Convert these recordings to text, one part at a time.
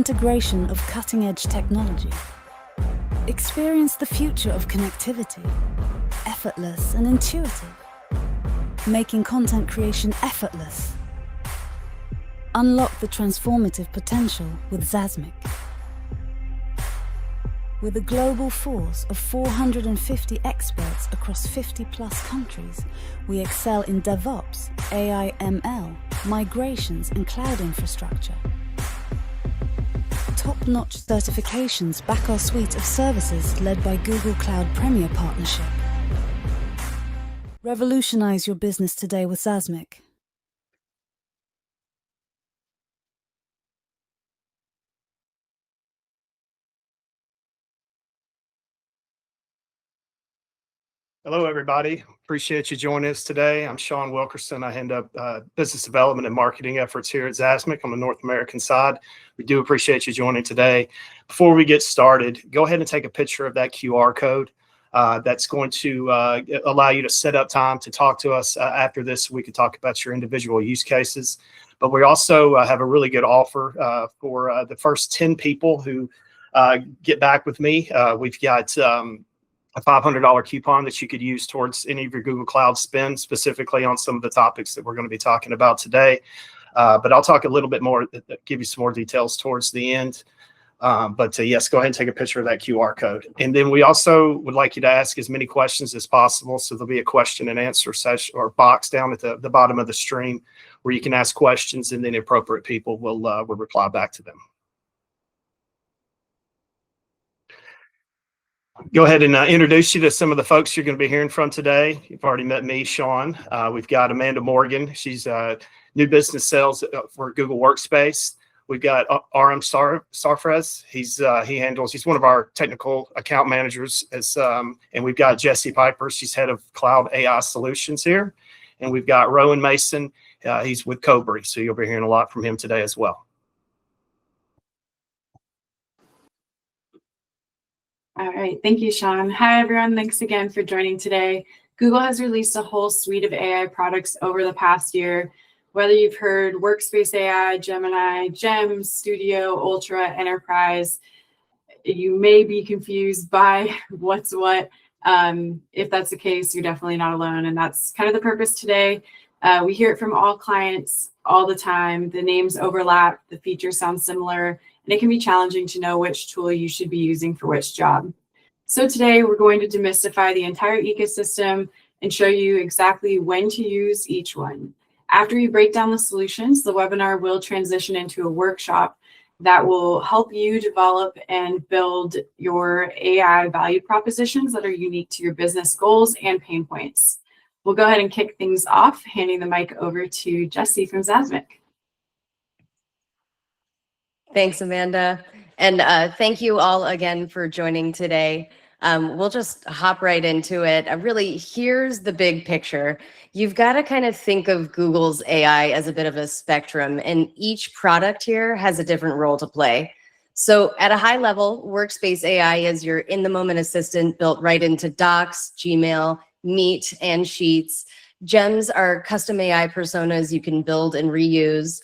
integration of cutting-edge technology. Experience the future of connectivity, effortless and intuitive, making content creation effortless. Unlock the transformative potential with Zazmic. With a global force of 450 experts across 50+ countries, we excel in DevOps, AI ML, migrations and cloud infrastructure. Top-notch certifications back our suite of services led by Google Cloud Premier Partnership. Revolutionize your business today with Zazmic. Hello, everybody. Appreciate you joining us today. I'm Sean Wilkerson. I hand up business development and marketing efforts here at Zazmic on the North American side. We do appreciate you joining today. Before we get started, go ahead and take a picture of that QR code. That's going to allow you to set up time to talk to us after this, so we can talk about your individual use cases. But we also have a really good offer for the first 10 people who get back with me. We've got a $500 coupon that you could use towards any of your Google Cloud spend, specifically on some of the topics that we're going to be talking about today. But I'll talk a little bit more, give you some more details towards the end. Yes, go ahead and take a picture of that QR code. And then we also would like you to ask as many questions as possible. So there'll be a question and answer session or box down at the bottom of the stream where you can ask questions, and then the appropriate people will reply back to them. Go ahead and introduce you to some of the folks you're going to be hearing from today. You've already met me, Sean. We've got Amanda Morgan. She's new business sales for Google Workspace. We've got RM Sarfraz. He's one of our technical account managers. And we've got Jesse Piper. She's head of cloud AI solutions here. And we've got Rowan Mason. He's with Cobry. So you'll be hearing a lot from him today as well. All right, thank you, Sean. Hi, everyone. Thanks again for joining today. Google has released a whole suite of AI products over the past year. Whether you've heard Workspace AI, Gemini Gems, Studio, Ultra, Enterprise, you may be confused by what's what. If that's the case, you're definitely not alone, and that's kind of the purpose today. We hear it from all clients all the time. The names overlap, the features sound similar, and it can be challenging to know which tool you should be using for which job. So today we're going to demystify the entire ecosystem and show you exactly when to use each one. After we break down the solutions, the webinar will transition into a workshop that will help you develop and build your AI value propositions that are unique to your business goals and pain points. We'll go ahead and kick things off, handing the mic over to Jesse from Zazmic. Thanks, Amanda. And thank you all again for joining today. We'll just hop right into it. Really, here's the big picture. You've got to kind of think of Google's AI as a bit of a spectrum, and each product here has a different role to play. So at a high level, Workspace AI is your in-the-moment assistant built right into Docs, Gmail, Meet, and Sheets. Gems are custom AI personas you can build and reuse.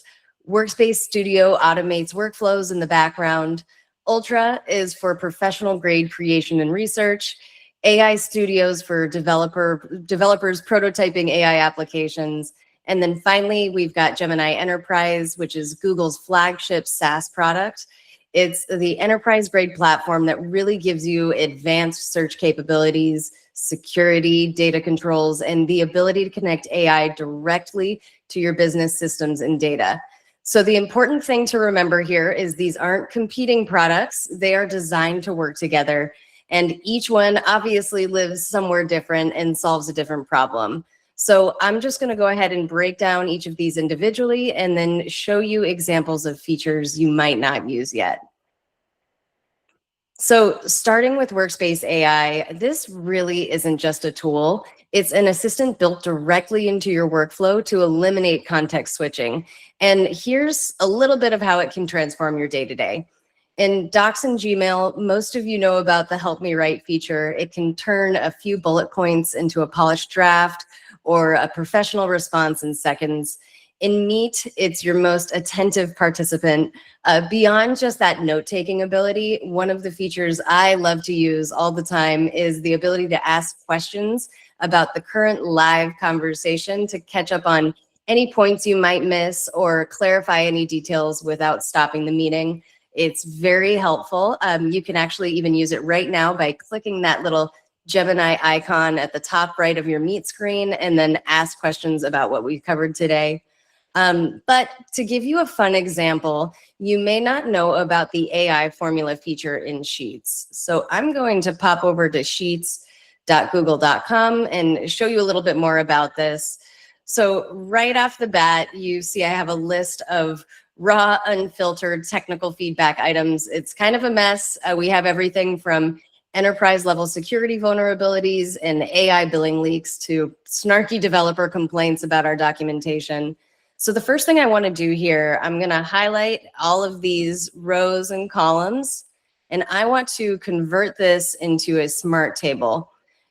Workspace Studio automates workflows in the background. Ultra is for professional grade creation and research. AI Studios for developers prototyping AI applications. And then finally, we've got Gemini Enterprise, which is Google's flagship SaaS product. It's the enterprise grade platform that really gives you advanced search capabilities, security, data controls, and the ability to connect AI directly to your business systems and data. So the important thing to remember here is these aren't competing products. They are designed to work together. And each one obviously lives somewhere different and solves a different problem. So I'm just going to go ahead and break down each of these individually and then show you examples of features you might not use yet. So starting with Workspace AI, this really isn't just a tool. It's an assistant built directly into your workflow to eliminate context switching. And here's a little bit of how it can transform your day-to-day. In Docs and Gmail, most of you know about the Help Me Write feature. It can turn a few bullet points into a polished draft or a professional response in seconds. In Meet, it's your most attentive participant. Beyond just that note-taking ability, one of the features I love to use all the time is the ability to ask questions about the current live conversation to catch up on any points you might miss or clarify any details without stopping the meeting. It's very helpful. You can actually even use it right now by clicking that little Gemini icon at the top right of your Meet screen and then ask questions about what we covered today. But to give you a fun example, you may not know about the AI formula feature in Sheets. So I'm going to pop over to sheets.google.com and show you a little bit more about this. So right off the bat, you see I have a list of raw, unfiltered technical feedback items. It's kind of a mess. We have everything from enterprise level security vulnerabilities and AI billing leaks to snarky developer complaints about our documentation. So the first thing I want to do here, I'm going to highlight all of these rows and columns, and I want to convert this into a smart table.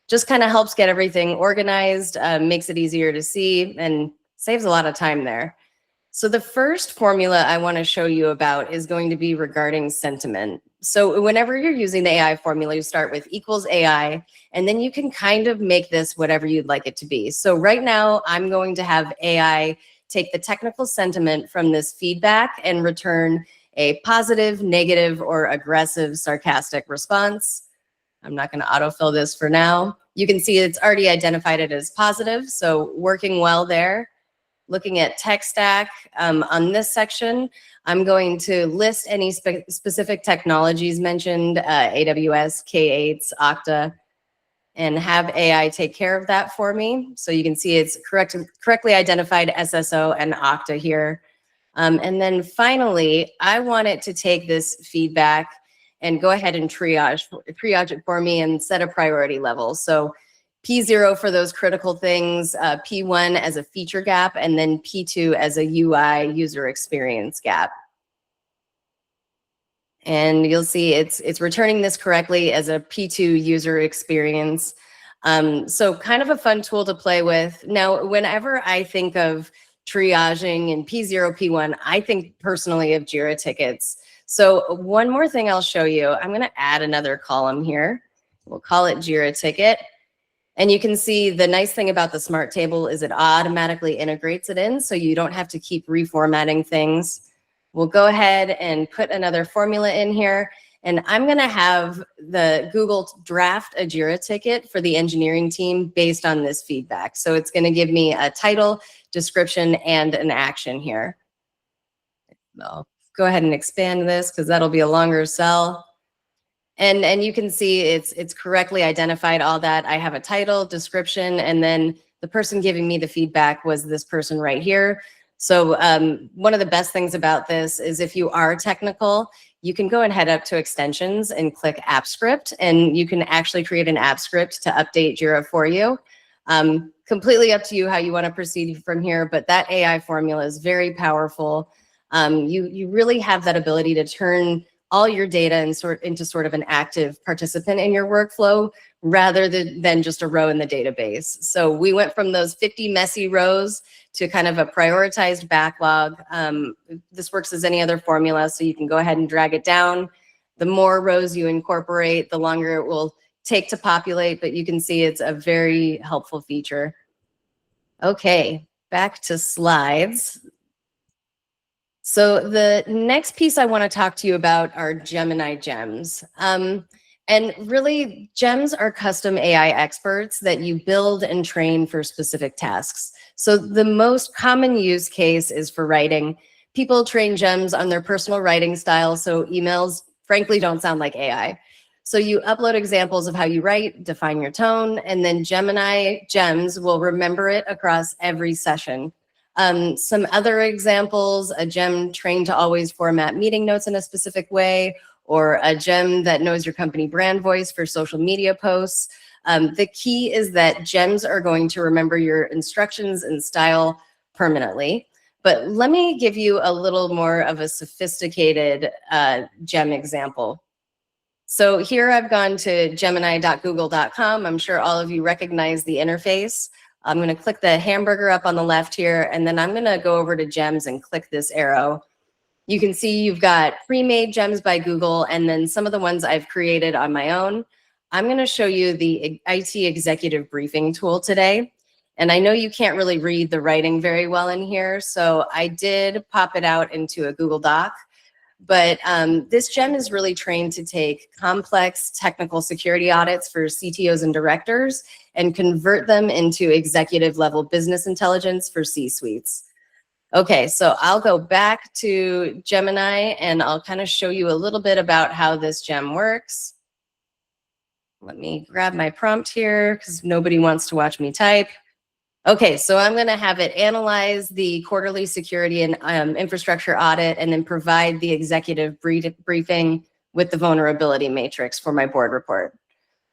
Just kind of helps get everything organized, makes it easier to see, and saves a lot of time there. So the first formula I want to show you about is going to be regarding sentiment. So whenever you're using the AI formula, you start with equals AI, and then you can kind of make this whatever you'd like it to be. So right now, I'm going to have AI take the technical sentiment from this feedback and return a positive, negative, or aggressive, sarcastic response. I'm not going to autofill this for now. You can see it's already identified it as positive, so working well there. Looking at tech stack, on this section, I'm going to list any specific technologies mentioned, AWS, K8s, Okta, and have AI take care of that for me. So you can see it's correctly identified SSO and Okta here. And then finally, I want it to take this feedback and go ahead and triage it for me and set a priority level. So P0 for those critical things, P1 as a feature gap, and then P2 as a UI user experience gap. And you'll see it's returning this correctly as a P2 user experience. So kind of a fun tool to play with. Now, whenever I think of triaging and P0, P1, I think personally of Jira tickets. So one more thing I'll show you. I'm going to add another column here. We'll call it Jira ticket. And you can see the nice thing about the smart table is it automatically integrates it in, so you don't have to keep reformatting things. We'll go ahead and put another formula in here, and I'm going to have the Google draft a Jira ticket for the engineering team based on this feedback. So it's going to give me a title, description, and an action here. I'll go ahead and expand this because that'll be a longer cell. And you can see it's correctly identified all that. I have a title, description, and then the person giving me the feedback was this person right here. So one of the best things about this is if you are technical, you can go and head up to extensions and click app script, and you can actually create an app script to update Jira for you. Completely up to you how you want to proceed from here, but that AI formula is very powerful. You really have that ability to turn all your data into sort of an active participant in your workflow rather than just a row in the database. So we went from those 50 messy rows to kind of a prioritized backlog. This works as any other formula, so you can go ahead and drag it down. The more rows you incorporate, the longer it will take to populate, but you can see it's a very helpful feature. Okay, back to slides. So the next piece I want to talk to you about are Gemini Gems. And really, Gems are custom AI experts that you build and train for specific tasks. So the most common use case is for writing. People train Gems on their personal writing style, so emails, frankly, don't sound like AI. So you upload examples of how you write, define your tone, and then Gemini Gems will remember it across every session. Some other examples, a gem trained to always format meeting notes in a specific way, or a gem that knows your company brand voice for social media posts. The key is that gems are going to remember your instructions and style permanently. But let me give you a little more of a sophisticated gem example. So here I've gone to gemini.google.com. I'm sure all of you recognize the interface. I'm going to click the hamburger up on the left here, and then I'm going to go over to Gems and click this arrow. You can see you've got pre-made gems by Google, and then some of the ones I've created on my own. I'm going to show you the IT executive briefing tool today. And I know you can't really read the writing very well in here, so I did pop it out into a Google Doc. But this gem is really trained to take complex technical security audits for CTOs and directors and convert them into executive level business intelligence for C-suites. Okay, so I'll go back to Gemini and I'll kind of show you a little bit about how this gem works. Let me grab my prompt here because nobody wants to watch me type. Okay, so I'm going to have it analyze the quarterly security and infrastructure audit and then provide the executive briefing with the vulnerability matrix for my board report.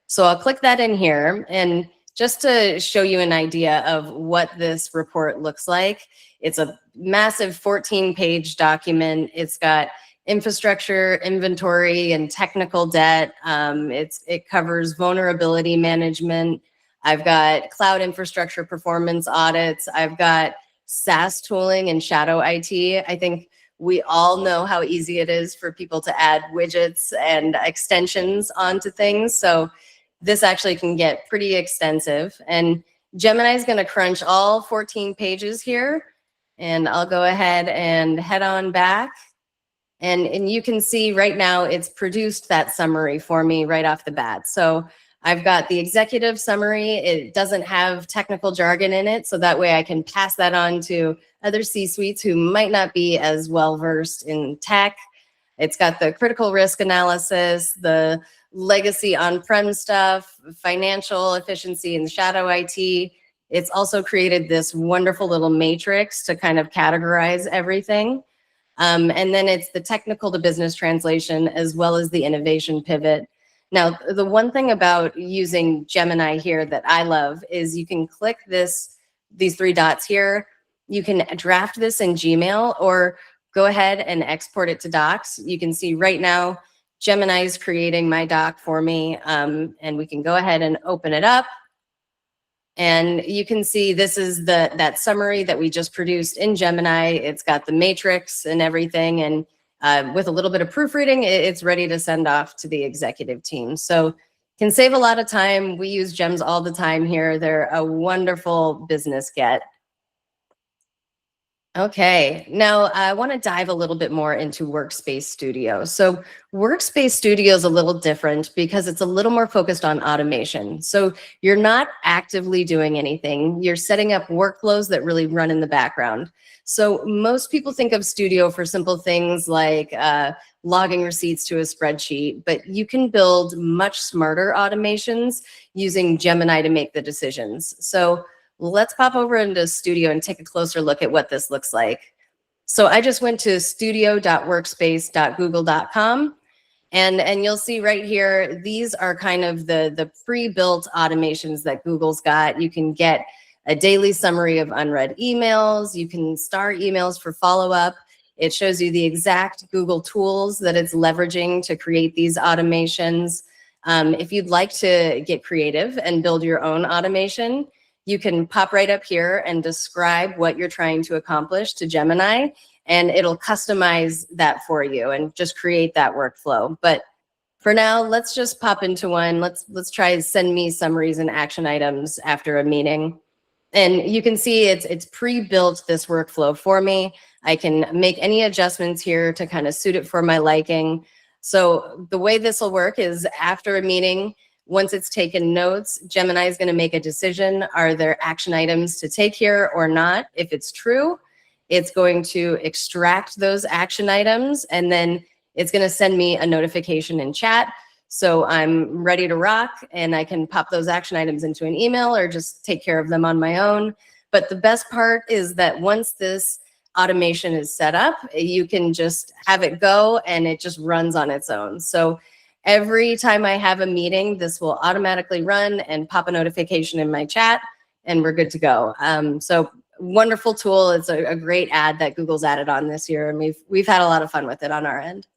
So I'll click that in here, and just to show you an idea of what this report looks like, it's a massive 14-page document. It's got infrastructure, inventory, and technical debt. It covers vulnerability management. I've got cloud infrastructure performance audits. I've got SaaS tooling and shadow IT. I think we all know how easy it is for people to add widgets and extensions onto things. So this actually can get pretty extensive. And Gemini is going to crunch all 14 pages here. And I'll go ahead and head on back. And you can see right now it's produced that summary for me right off the bat. So I've got the executive summary. It doesn't have technical jargon in it, so that way I can pass that on to other C-suites who might not be as well versed in tech. It's got the critical risk analysis, the legacy on-prem stuff, financial efficiency and shadow IT. It's also created this wonderful little matrix to kind of categorize everything. And then it's the technical to business translation as well as the innovation pivot. Now, the one thing about using Gemini here that I love is you can click these three dots here. You can draft this in Gmail or go ahead and export it to docs. You can see right now, Gemini is creating my doc for me, and we can go ahead and open it up. And you can see this is that summary that we just produced in Gemini. It's got the matrix and everything, and with a little bit of proofreading, it's ready to send off to the executive team. So can save a lot of time. We use gems all the time here. They're a wonderful business get. Okay, now I want to dive a little bit more into Workspace Studio. So Workspace Studio is a little different because it's a little more focused on automation. So you're not actively doing anything. You're setting up workflows that really run in the background. So most people think of Studio for simple things like logging receipts to a spreadsheet, but you can build much smarter automations using Gemini to make the decisions. So let's pop over into Studio and take a closer look at what this looks like. So I just went to studio.workspace.google.com, and you'll see right here, these are kind of the pre-built automations that Google's got. You can get a daily summary of unread emails. You can star emails for follow-up. It shows you the exact Google tools that it's leveraging to create these automations. If you'd like to get creative and build your own automation, you can pop right up here and describe what you're trying to accomplish to Gemini, and it'll customize that for you and just create that workflow. But for now, let's just pop into one. Let's try send me summaries and action items after a meeting. And you can see it's pre-built this workflow for me. I can make any adjustments here to kind of suit it for my liking. So the way this will work is after a meeting, once it's taken notes, Gemini is going to make a decision. Are there action items to take here or not? If it's true, it's going to extract those action items, and then it's going to send me a notification in chat. So I'm ready to rock, and I can pop those action items into an email or just take care of them on my own. But the best part is that once this automation is set up, you can just have it go and it just runs on its own. So every time I have a meeting, this will automatically run and pop a notification in my chat, and we're good to go. So wonderful tool. It's a great ad that Google's added on this year, and we've had a lot of fun with it on our end.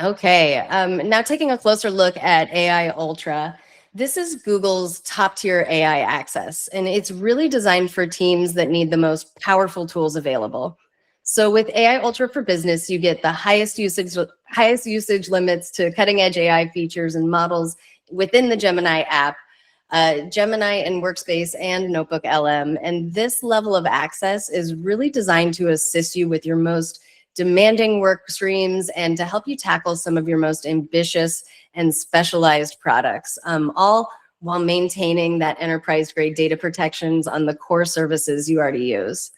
Okay, now taking a closer look at AI Ultra. This is Google's top tier AI access, and it's really designed for teams that need the most powerful tools available. So with AI Ultra for Business, you get the highest usage limits to cutting edge AI features and models within the Gemini app, Gemini and Workspace and Notebook LM. And this level of access is really designed to assist you with your most demanding work streams and to help you tackle some of your most ambitious and specialized products, all while maintaining that enterprise grade data protections on the core services you already use.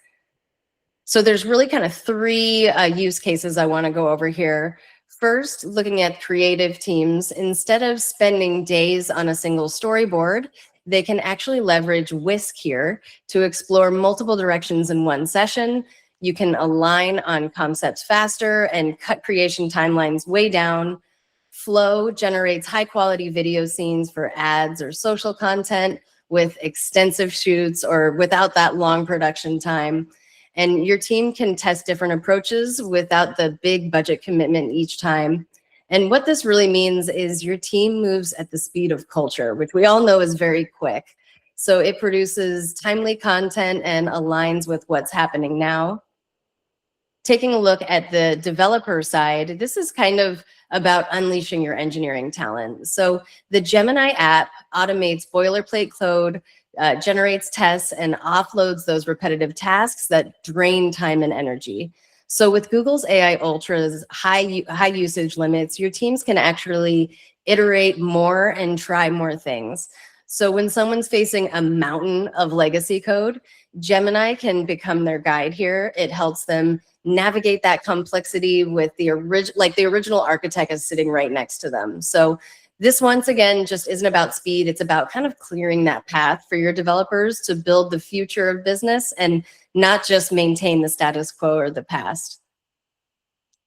So there's really kind of three use cases I want to go over here. First, looking at creative teams, instead of spending days on a single storyboard, they can actually leverage Whisk here to explore multiple directions in one session. You can align on concepts faster and cut creation timelines way down. Flow generates high quality video scenes for ads or social content with extensive shoots or without that long production time. And your team can test different approaches without the big budget commitment each time. And what this really means is your team moves at the speed of culture, which we all know is very quick. So it produces timely content and aligns with what's happening now. Taking a look at the developer side, this is kind of about unleashing your engineering talent. So the Gemini app automates boilerplate code, generates tests, and offloads those repetitive tasks that drain time and energy. So with Google's AI Ultra's high usage limits, your teams can actually iterate more and try more things. So when someone's facing a mountain of legacy code, Gemini can become their guide here. It helps them navigate that complexity with the original architect is sitting right next to them. So this, once again, just isn't about speed. It's about kind of clearing that path for your developers to build the future of business and not just maintain the status quo or the past.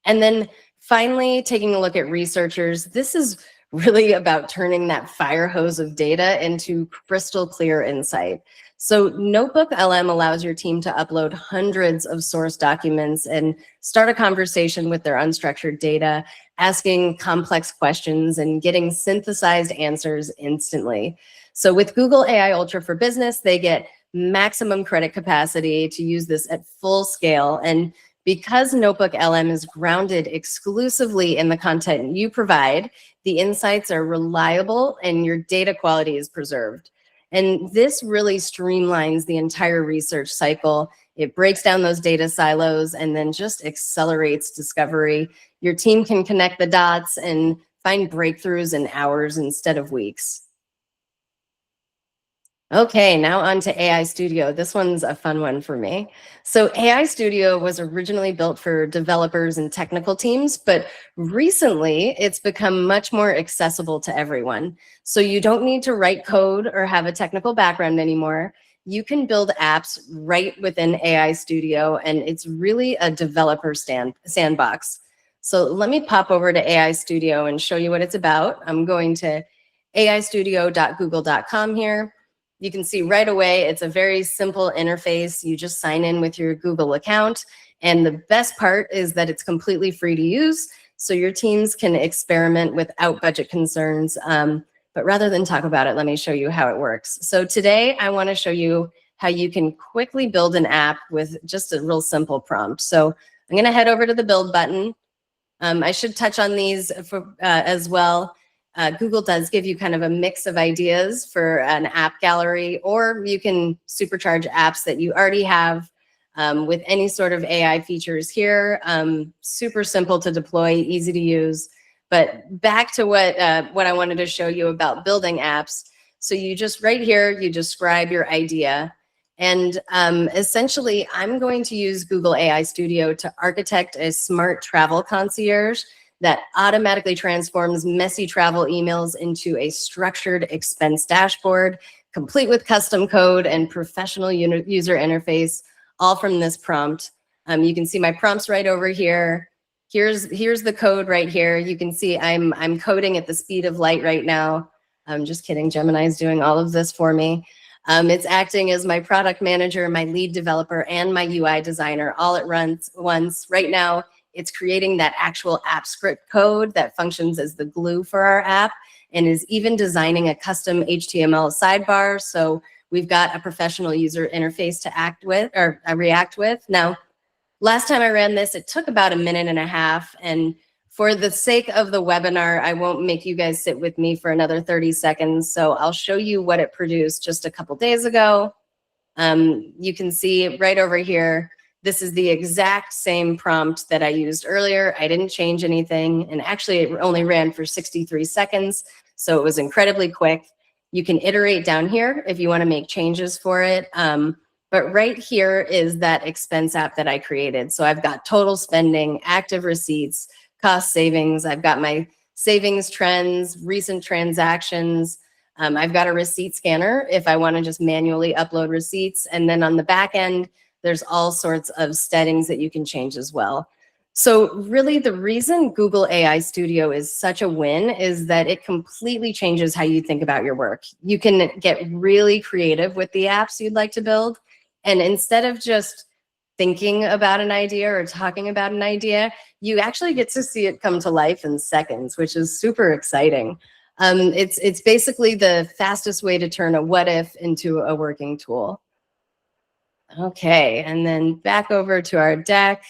And then finally, taking a look at researchers, this is really about turning that fire hose of data into crystal clear insight. So Notebook LM allows your team to upload hundreds of source documents and start a conversation with their unstructured data, asking complex questions and getting synthesized answers instantly. So with Google AI Ultra for Business, they get maximum credit capacity to use this at full scale. And because Notebook LM is grounded exclusively in the content you provide, the insights are reliable and your data quality is preserved. And this really streamlines the entire research cycle. It breaks down those data silos and then just accelerates discovery. Your team can connect the dots and find breakthroughs in hours instead of weeks. Okay, now on to AI Studio. This one's a fun one for me. So AI Studio was originally built for developers and technical teams, but recently it's become much more accessible to everyone. So you don't need to write code or have a technical background anymore. You can build apps right within AI Studio, and it's really a developer sandbox. So let me pop over to AI Studio and show you what it's about. I'm going to aistudio.google.com here. You can see right away, it's a very simple interface. You just sign in with your Google account. And the best part is that it's completely free to use. So your teams can experiment without budget concerns. But rather than talk about it, let me show you how it works. So today I want to show you how you can quickly build an app with just a real simple prompt. So I'm going to head over to the build button. I should touch on these as well. Google does give you kind of a mix of ideas for an app gallery, or you can supercharge apps that you already have with any sort of AI features here. Super simple to deploy, easy to use. But back to what I wanted to show you about building apps. So you just right here, you describe your idea. And essentially, I'm going to use Google AI Studio to architect a smart travel concierge that automatically transforms messy travel emails into a structured expense dashboard, complete with custom code and professional user interface, all from this prompt. You can see my prompts right over here. Here's the code right here. You can see I'm coding at the speed of light right now. I'm just kidding. Gemini's doing all of this for me. It's acting as my product manager, my lead developer, and my UI designer all at once. Right now, It's creating that actual app script code that functions as the glue for our app, and is even designing a custom HTML sidebar. So we've got a professional user interface to act with or react with. Now, last time I ran this, it took about 1.5 minutes. And for the sake of the webinar, I won't make you guys sit with me for another 30 seconds. So I'll show you what it produced just a couple days ago. You can see right over here, this is the exact same prompt that I used earlier. I didn't change anything. And actually, it only ran for 63 seconds. So it was incredibly quick. You can iterate down here if you want to make changes for it. But right here is that expense app that I created. So I've got total spending, active receipts, cost savings. I've got my savings trends, recent transactions. I've got a receipt scanner if I want to just manually upload receipts. And then on the back end, there's all sorts of settings that you can change as well. So really the reason Google AI Studio is such a win is that it completely changes how you think about your work. You can get really creative with the apps you'd like to build. And instead of just thinking about an idea or talking about an idea, you actually get to see it come to life in seconds, which is super exciting. It's basically the fastest way to turn a what if into a working tool. Okay, and then back over to our deck.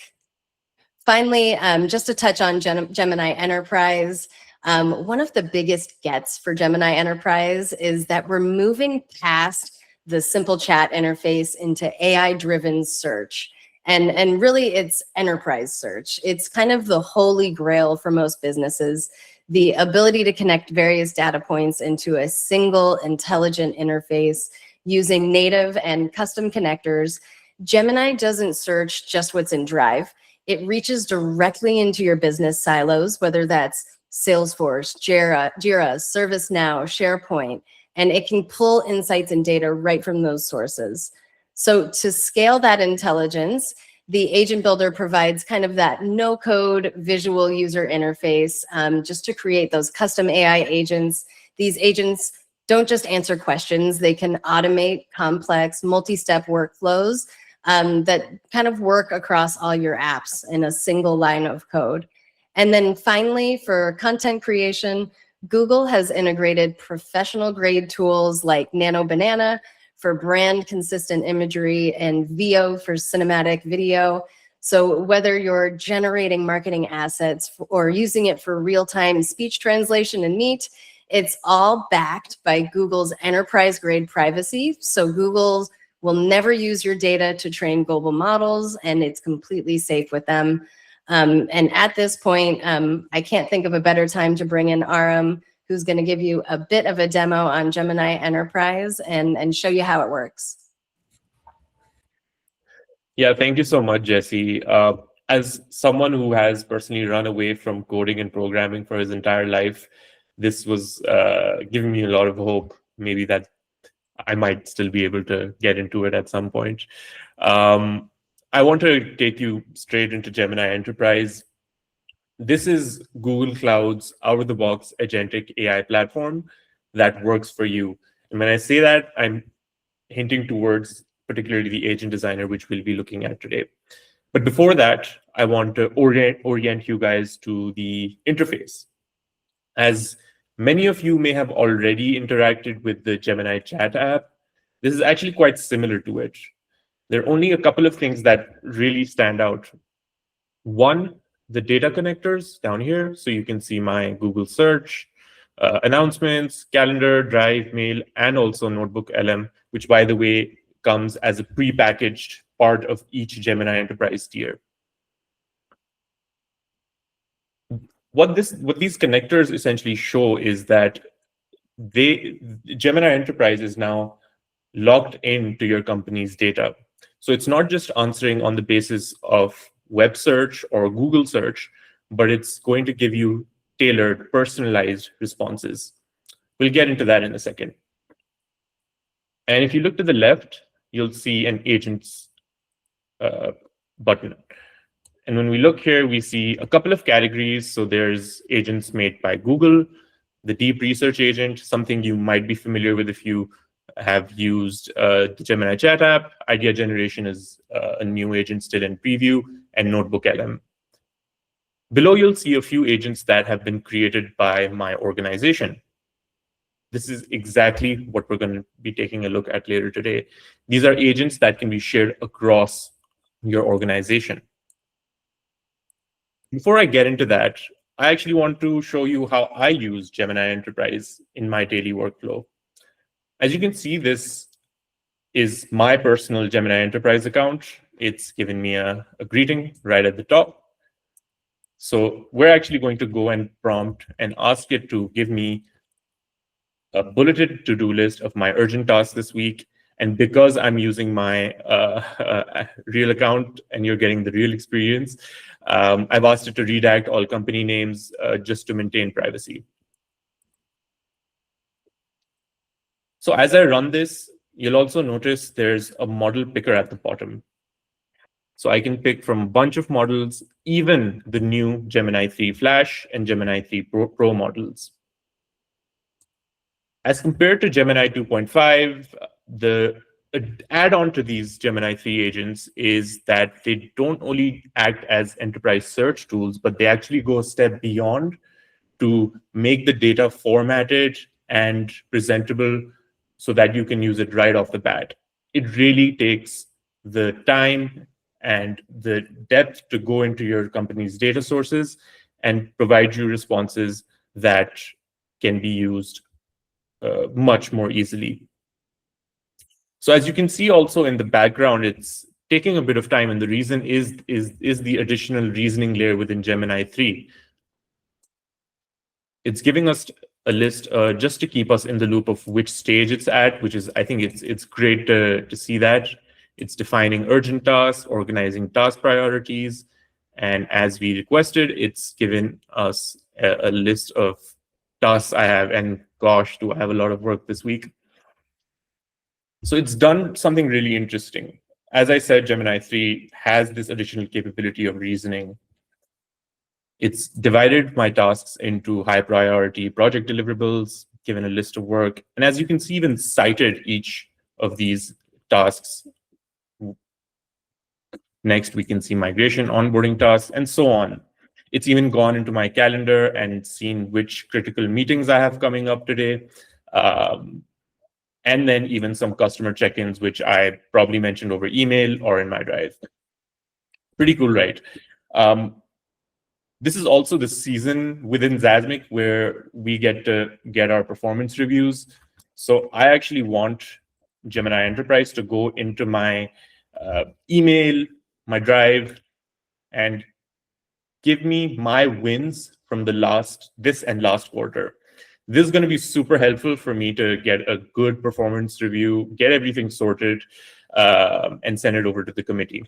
Finally, just to touch on Gemini Enterprise, one of the biggest gets for Gemini Enterprise is that we're moving past the simple chat interface into AI-driven search. And really, it's enterprise search. It's kind of the holy grail for most businesses, the ability to connect various data points into a single intelligent interface using native and custom connectors. Gemini doesn't search just what's in Drive. It reaches directly into your business silos, whether that's Salesforce, Jira, ServiceNow, SharePoint, and it can pull insights and data right from those sources. So to scale that intelligence, the Agent Builder provides kind of that no-code visual user interface just to create those custom AI agents. These agents don't just answer questions, they can automate complex multi-step workflows that kind of work across all your apps in a single line of code. And then finally, for content creation, Google has integrated professional grade tools like Nano Banana for brand consistent imagery and VO for cinematic video. So whether you're generating marketing assets or using it for real-time speech translation in Meet, it's all backed by Google's enterprise grade privacy. So Google will never use your data to train global models, and it's completely safe with them. And at this point, I can't think of a better time to bring in Aram, who's going to give you a bit of a demo on Gemini Enterprise and show you how it works. Yeah, thank you so much, Jesse. As someone who has personally run away from coding and programming for his entire life, this was giving me a lot of hope, maybe that I might still be able to get into it at some point. I want to take you straight into Gemini Enterprise. This is Google Cloud's out-of-the-box agentic AI platform that works for you. And when I say that, I'm hinting towards particularly the agent designer, which we'll be looking at today. But before that, I want to orient you guys to the interface. As many of you may have already interacted with the Gemini chat app, this is actually quite similar to it. There are only a couple of things that really stand out. One, the data connectors down here. So you can see my Google search, announcements, calendar, Drive, Mail, and also Notebook LM, which, by the way, comes as a prepackaged part of each Gemini Enterprise tier. What these connectors essentially show is that Gemini Enterprise is now logged into your company's data. So it's not just answering on the basis of web search or Google search, but it's going to give you tailored, personalized responses. We'll get into that in a second. And if you look to the left, you'll see an agents button. And when we look here, we see a couple of categories. So there's agents made by Google, the deep research agent, something you might be familiar with if you have used the Gemini chat app. Idea generation is a new agent still in preview, and Notebook LM. Below, you'll see a few agents that have been created by my organization. This is exactly what we're going to be taking a look at later today. These are agents that can be shared across your organization. Before I get into that, I actually want to show you how I use Gemini Enterprise in my daily workflow. As you can see, this is my personal Gemini Enterprise account. It's given me a greeting right at the top. So we're actually going to go and prompt and ask it to give me a bulleted to-do list of my urgent tasks this week. And because I'm using my real account and you're getting the real experience, I've asked it to redact all company names just to maintain privacy. So as I run this, you'll also notice there's a model picker at the bottom. So I can pick from a bunch of models, even the new Gemini 3 Flash and Gemini 3 Pro models. As compared to Gemini 2.5, the add-on to these Gemini 3 agents is that they don't only act as enterprise search tools, but they actually go a step beyond to make the data formatted and presentable so that you can use it right off the bat. It really takes the time and the depth to go into your company's data sources and provide you responses that can be used much more easily. So as you can see also in the background, it's taking a bit of time, and the reason is the additional reasoning layer within Gemini 3. It's giving us a list just to keep us in the loop of which stage it's at, which is, I think it's great to see that. It's defining urgent tasks, organizing task priorities, and as we requested, it's given us a list of tasks I have, and gosh, do I have a lot of work this week. So it's done something really interesting. As I said, Gemini 3 has this additional capability of reasoning. It's divided my tasks into high priority project deliverables, given a list of work. And as you can see, even cited each of these tasks. Next, we can see migration, onboarding tasks, and so on. It's even gone into my calendar and seen which critical meetings I have coming up today. And then even some customer check-ins, which I probably mentioned over email or in my drive. Pretty cool, right? This is also the season within Zazmic where we get to get our performance reviews. So I actually want Gemini Enterprise to go into my email, my drive, and give me my wins from this and last quarter. This is going to be super helpful for me to get a good performance review, get everything sorted, and send it over to the committee.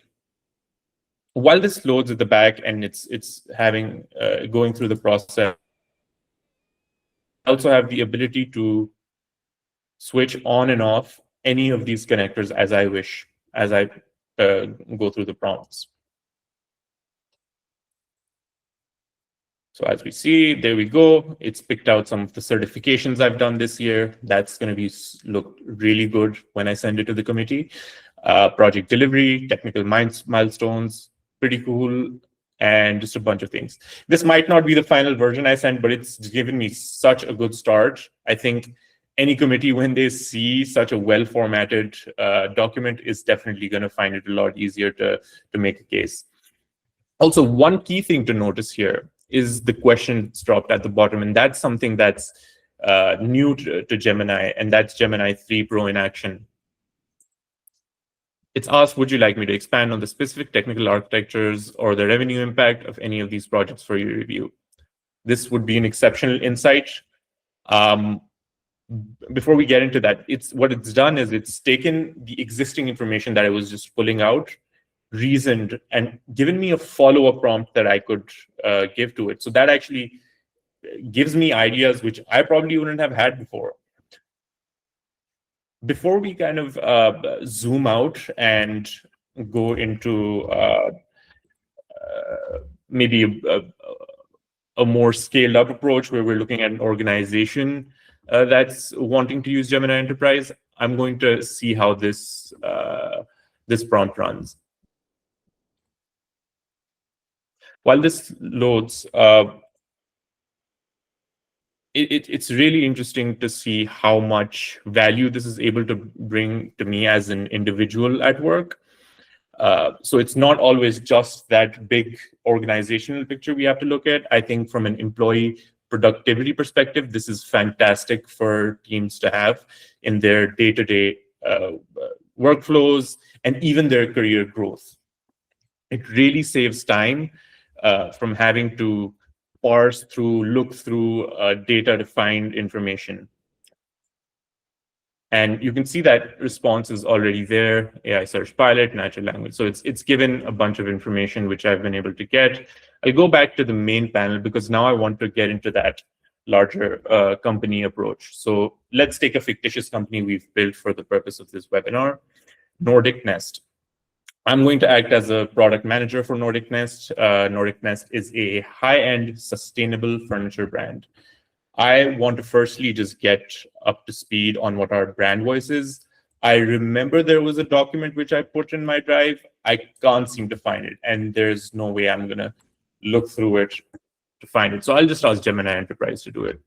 While this loads at the back and it's having going through the process, I also have the ability to switch on and off any of these connectors as I wish, as I go through the prompts. So as we see, there we go. It's picked out some of the certifications I've done this year. That's going to look really good when I send it to the committee. Project delivery, technical milestones, pretty cool, and just a bunch of things. This might not be the final version I sent, but it's given me such a good start. I think any committee, when they see such a well-formatted document, is definitely going to find it a lot easier to make a case. Also, one key thing to notice here is the questions dropped at the bottom, and that's something that's new to Gemini, and that's Gemini 3 Pro in action. It's asked, would you like me to expand on the specific technical architectures or the revenue impact of any of these projects for your review? This would be an exceptional insight. Before we get into that, what it's done is it's taken the existing information that I was just pulling out, reasoned, and given me a follow-up prompt that I could give to it. So that actually gives me ideas which I probably wouldn't have had before. Before we kind of zoom out and go into maybe a more scaled up approach where we're looking at an organization that's wanting to use Gemini Enterprise, I'm going to see how this prompt runs. While this loads, it's really interesting to see how much value this is able to bring to me as an individual at work. So it's not always just that big organizational picture we have to look at. I think from an employee productivity perspective, this is fantastic for teams to have in their day-to-day workflows and even their career growth. It really saves time from having to parse through, look through data to find information. And you can see that response is already there, AI search pilot, natural language. So it's given a bunch of information which I've been able to get. I'll go back to the main panel because now I want to get into that larger company approach. So let's take a fictitious company we've built for the purpose of this webinar, Nordic Nest. I'm going to act as a product manager for Nordic Nest. Nordic Nest is a high-end sustainable furniture brand. I want to firstly just get up to speed on what our brand voice is. I remember there was a document which I put in my drive. I can't seem to find it, and there's no way I'm going to look through it to find it. So I'll just ask Gemini Enterprise to do it.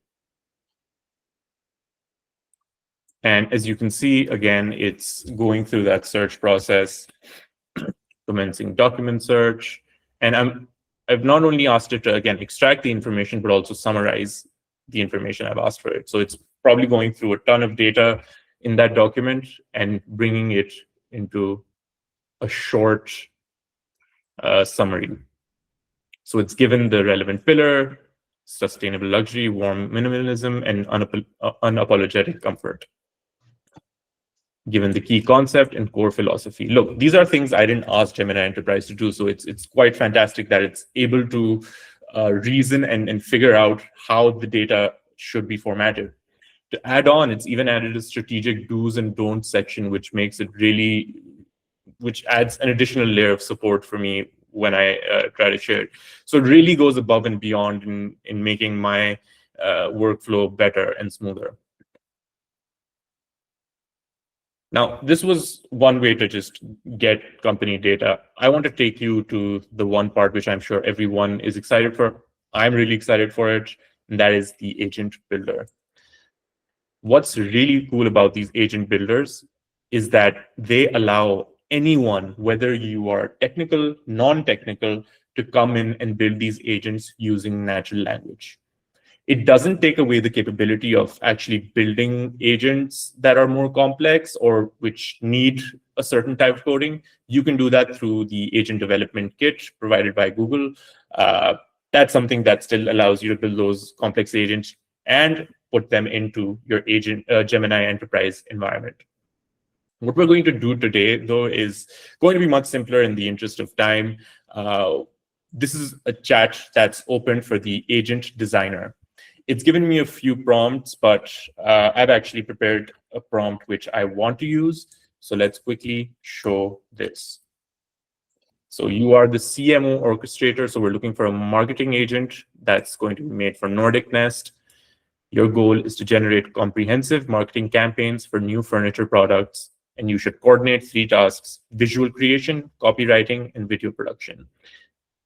And as you can see, again, it's going through that search process, commencing document search. And I've not only asked it to, again, extract the information, but also summarize the information I've asked for it. So it's probably going through a ton of data in that document and bringing it into a short summary. So it's given the relevant pillar, sustainable luxury, warm minimalism, and unapologetic comfort. Given the key concept and core philosophy. Look, these are things I didn't ask Gemini Enterprise to do, so it's quite fantastic that it's able to reason and figure out how the data should be formatted. To add on, it's even added a strategic do's and don'ts section, which makes it really, which adds an additional layer of support for me when I try to share it. So it really goes above and beyond in making my workflow better and smoother. Now, this was one way to just get company data. I want to take you to the one part which I'm sure everyone is excited for. I'm really excited for it, and that is the agent builder. What's really cool about these agent builders is that they allow anyone, whether you are technical, non-technical, to come in and build these agents using natural language. It doesn't take away the capability of actually building agents that are more complex or which need a certain type of coding. You can do that through the agent development kit provided by Google. That's something that still allows you to build those complex agents and put them into your Gemini Enterprise environment. What we're going to do today, though, is going to be much simpler in the interest of time. This is a chat that's open for the agent designer. It's given me a few prompts, but I've actually prepared a prompt which I want to use. So let's quickly show this. So you are the CMO orchestrator. So we're looking for a marketing agent that's going to be made for Nordic Nest. Your goal is to generate comprehensive marketing campaigns for new furniture products. And you should coordinate 3 tasks: visual creation, copywriting, and video production.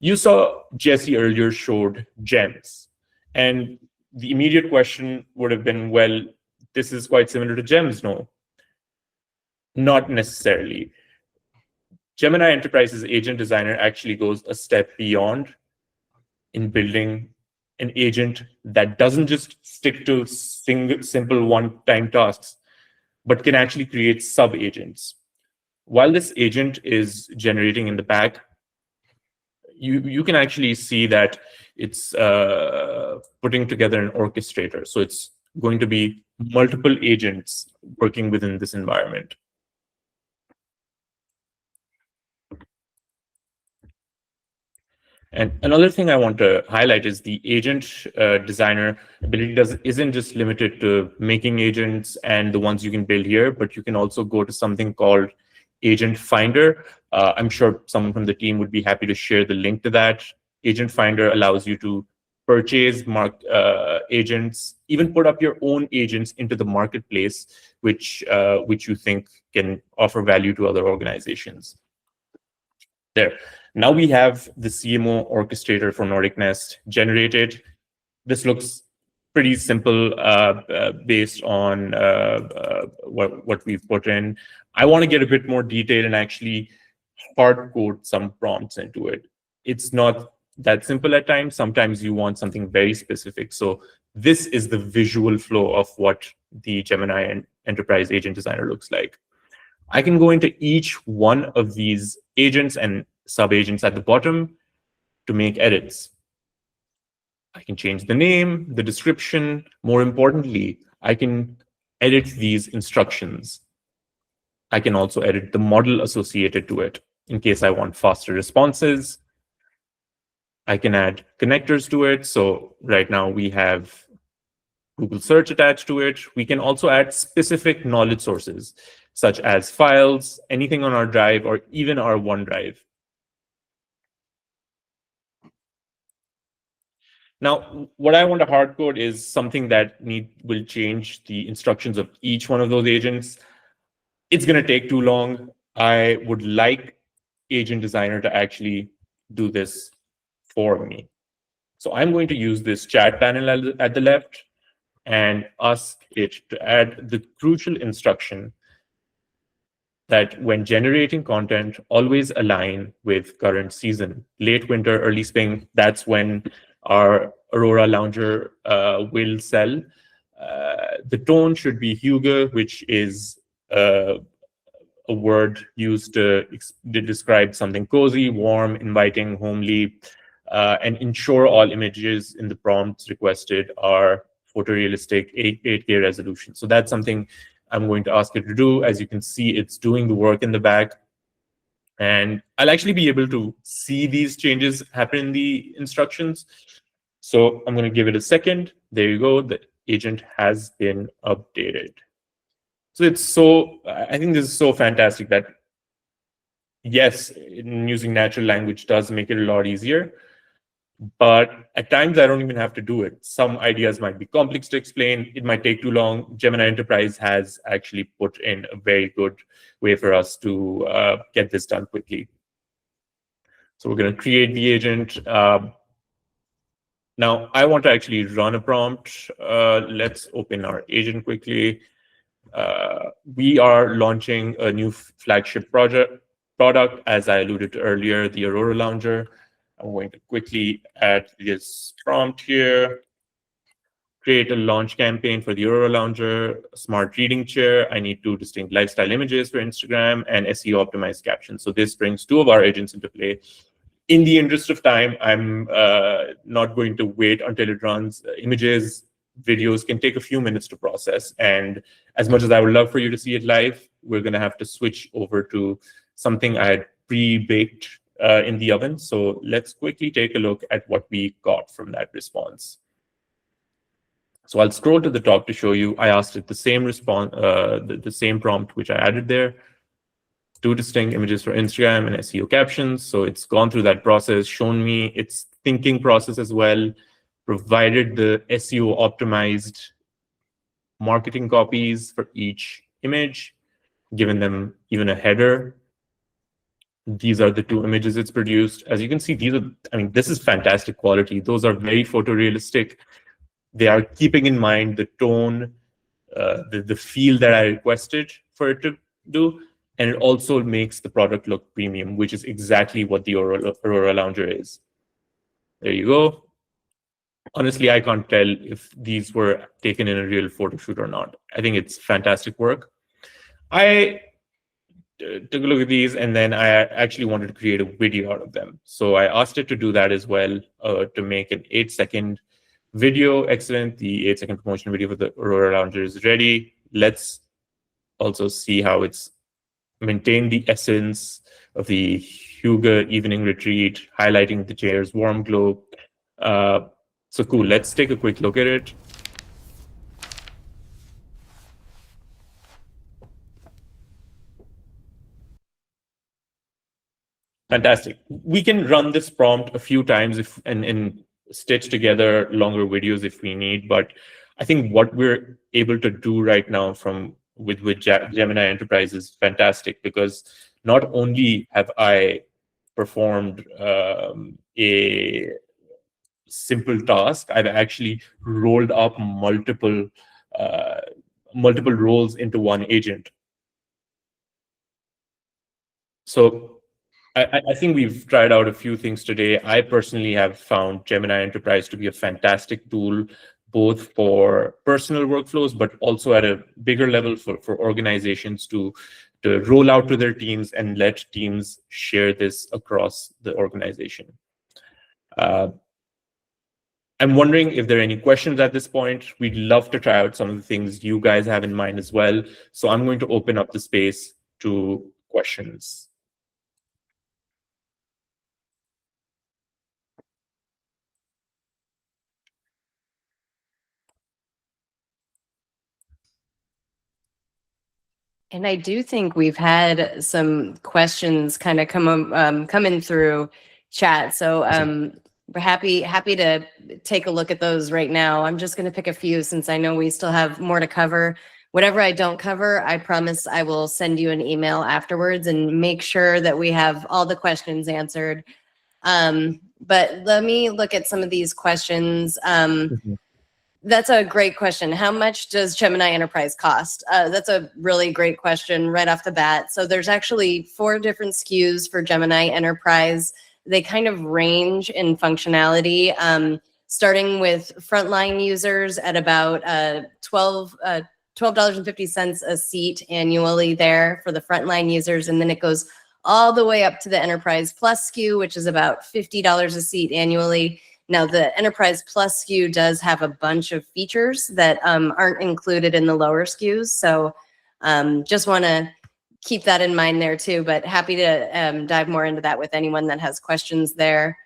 You saw Jesse earlier showed Gems. And the immediate question would have been, well, this is quite similar to Gems. No, not necessarily. Gemini Enterprise's agent designer actually goes a step beyond in building an agent that doesn't just stick to simple one-time tasks, but can actually create sub-agents. While this agent is generating in the back, you can actually see that it's putting together an orchestrator. So it's going to be multiple agents working within this environment. And another thing I want to highlight is the agent designer ability isn't just limited to making agents and the ones you can build here, but you can also go to something called Agent Finder. I'm sure someone from the team would be happy to share the link to that. Agent Finder allows you to purchase agents, even put up your own agents into the marketplace, which you think can offer value to other organizations. There. Now we have the CMO orchestrator for Nordic Nest generated. This looks pretty simple based on what we've put in. I want to get a bit more detail and actually hard code some prompts into it. It's not that simple at times. Sometimes you want something very specific. So this is the visual flow of what the Gemini Enterprise Agent Designer looks like. I can go into each one of these agents and sub-agents at the bottom to make edits. I can change the name, the description. More importantly, I can edit these instructions. I can also edit the model associated to it in case I want faster responses. I can add connectors to it. So right now we have Google Search attached to it. We can also add specific knowledge sources, such as files, anything on our drive, or even our OneDrive. Now, what I want to hard code is something that will change the instructions of each one of those agents. It's going to take too long. I would like Agent Designer to actually do this for me. So I'm going to use this chat panel at the left and ask it to add the crucial instruction that when generating content, always align with current season. Late winter, early spring, that's when our Aurora Lounger will sell. The tone should be hygge, which is a word used to describe something cozy, warm, inviting, homely, and ensure all images in the prompts requested are photorealistic 8K resolution. So that's something I'm going to ask it to do. As you can see, it's doing the work in the back. And I'll actually be able to see these changes happen in the instructions. So I'm going to give it a second. There you go. The agent has been updated. So I think this is so fantastic that, yes, using natural language does make it a lot easier. But at times, I don't even have to do it. Some ideas might be complex to explain. It might take too long. Gemini Enterprise has actually put in a very good way for us to get this done quickly. So we're going to create the agent. Now, I want to actually run a prompt. Let's open our agent quickly. We are launching a new flagship product, as I alluded to earlier, the Aurora Lounger. I'm going to quickly add this prompt here. Create a launch campaign for the Aurora Lounger, smart reading chair. I need 2 distinct lifestyle images for Instagram and SEO optimized captions. So this brings 2 of our agents into play. In the interest of time, I'm not going to wait until it runs. Images, videos can take a few minutes to process. And as much as I would love for you to see it live, we're going to have to switch over to something I had pre-baked in the oven. So let's quickly take a look at what we got from that response. So I'll scroll to the top to show you. I asked it the same response, the same prompt which I added there. 2 distinct images for Instagram and SEO captions. So it's gone through that process, shown me its thinking process as well, provided the SEO optimized marketing copies for each image, given them even a header. These are the 2 images it's produced. As you can see, this is fantastic quality. Those are very photorealistic. They are keeping in mind the tone, the feel that I requested for it to do. And it also makes the product look premium, which is exactly what the Aurora Lounger is. There you go. Honestly, I can't tell if these were taken in a real photo shoot or not. I think it's fantastic work. I took a look at these, and then I actually wanted to create a video out of them. So I asked it to do that as well, to make an 8-second video. Excellent. The 8-second promotion video for the Aurora Lounger is ready. Let's also see how it's maintained the essence of the hygge evening retreat, highlighting the chair's warm glow. So cool. Let's take a quick look at it. Fantastic. We can run this prompt a few times and stitch together longer videos if we need. But I think what we're able to do right now with Gemini Enterprise is fantastic, because not only have I performed a simple task, I've actually rolled up multiple roles into one agent. So I think we've tried out a few things today. I personally have found Gemini Enterprise to be a fantastic tool, both for personal workflows, but also at a bigger level for organizations to roll out to their teams and let teams share this across the organization. I'm wondering if there are any questions at this point. We'd love to try out some of the things you guys have in mind as well. So I'm going to open up the space to questions. And I do think we've had some questions kind of coming through chat. So we're happy to take a look at those right now. I'm just going to pick a few since I know we still have more to cover. Whatever I don't cover, I promise I will send you an email afterwards and make sure that we have all the questions answered. But let me look at some of these questions. That's a great question. How much does Gemini Enterprise cost? That's a really great question right off the bat. So there's actually 4 different SKUs for Gemini Enterprise. They kind of range in functionality, starting with frontline users at about $12.50 a seat annually there for the frontline users. And then it goes all the way up to the Enterprise Plus SKU, which is about $50 a seat annually. Now, the Enterprise Plus SKU does have a bunch of features that aren't included in the lower SKUs. So just want to keep that in mind there too, but happy to dive more into that with anyone that has questions there.